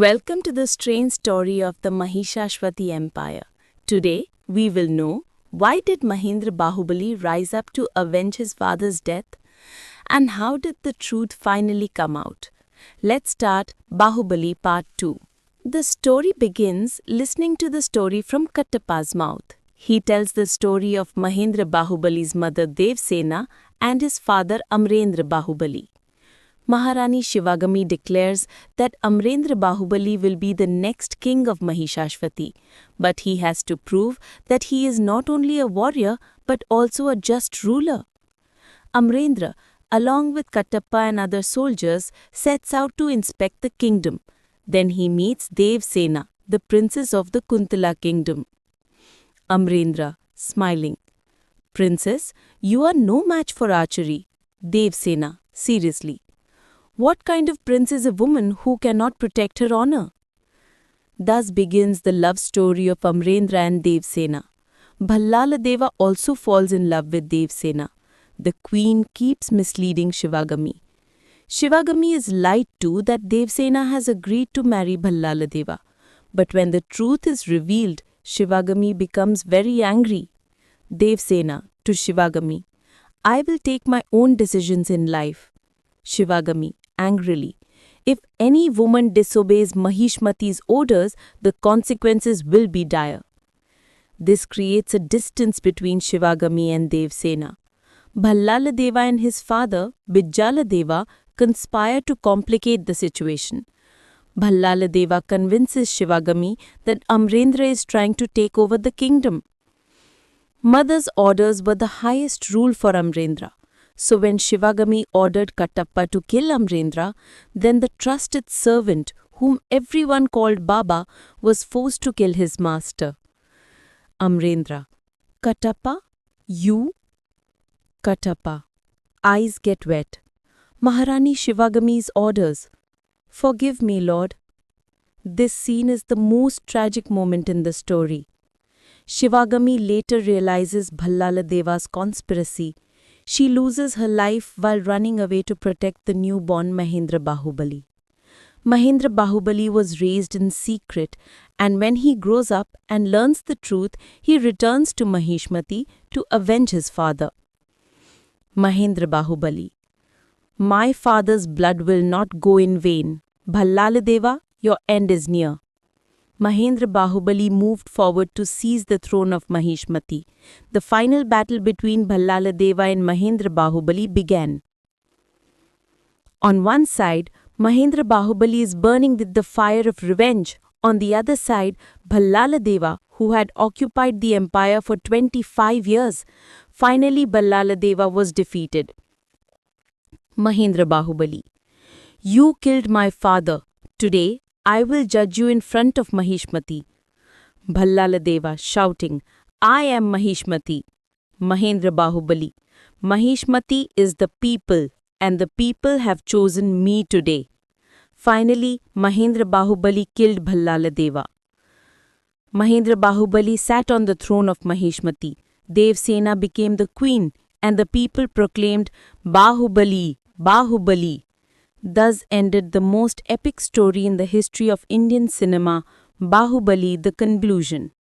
Welcome to the strange story of the Mahishashwati Empire. Today, we will know why did Mahendra Bahubali rise up to avenge his father's death and how did the truth finally come out. Let's start Bahubali Part 2. The story begins listening to the story from Kattappa's mouth. He tells the story of Mahendra Bahubali's mother Devsena and his father Amrendra Bahubali. Maharani Shivagami declares that Amrendra Bahubali will be the next king of Mahishashwati, but he has to prove that he is not only a warrior but also a just ruler. Amrendra, along with Kattappa and other soldiers, sets out to inspect the kingdom. Then he meets Devsena, the princess of the Kuntala kingdom. Amrendra, smiling. Princess, you are no match for archery. Devsena, seriously. What kind of prince is a woman who cannot protect her honor? Thus begins the love story of Amrendra and Devsena. Bhallala Deva also falls in love with Devsena. The queen keeps misleading Shivagami. Shivagami is lied to that Devsena has agreed to marry Bhallala Deva. But when the truth is revealed, Shivagami becomes very angry. Devsena to Shivagami, I will take my own decisions in life. Shivagami, angrily, if any woman disobeys Mahishmati's orders, the consequences will be dire. This creates a distance between Shivagami and Devsena. Bhallala Deva and his father, Bijjala Deva, conspire to complicate the situation. Bhallala Deva convinces Shivagami that Amrendra is trying to take over the kingdom. Mother's orders were the highest rule for Amrendra. So when Shivagami ordered Kattappa to kill Amrendra, then the trusted servant, whom everyone called Baba, was forced to kill his master. Amrendra, Kattappa, you? Kattappa, eyes get wet. Maharani Shivagami's orders. Forgive me, Lord. This scene is the most tragic moment in the story. Shivagami later realizes Bhallala Deva's conspiracy. She loses her life while running away to protect the newborn Mahendra Bahubali. Mahendra Bahubali was raised in secret, and when he grows up and learns the truth, he returns to Mahishmati to avenge his father. Mahendra Bahubali, my father's blood will not go in vain. Bhallala Deva, your end is near. Mahendra Bahubali moved forward to seize the throne of Mahishmati. The final battle between Bhallala Deva and Mahendra Bahubali began. On one side, Mahendra Bahubali is burning with the fire of revenge. On the other side, Bhallala Deva, who had occupied the empire for 25 years. Finally, Bhallala Deva was defeated. Mahendra Bahubali, you killed my father. Today, I will judge you in front of Mahishmati. Bhallala Deva shouting, I am Mahishmati. Mahendra Bahubali, Mahishmati is the people and the people have chosen me today. Finally, Mahendra Bahubali killed Bhallala Deva. Mahendra Bahubali sat on the throne of Mahishmati. Devsena became the queen and the people proclaimed Bahubali, Bahubali. Thus ended the most epic story in the history of Indian cinema, Bahubali, the conclusion.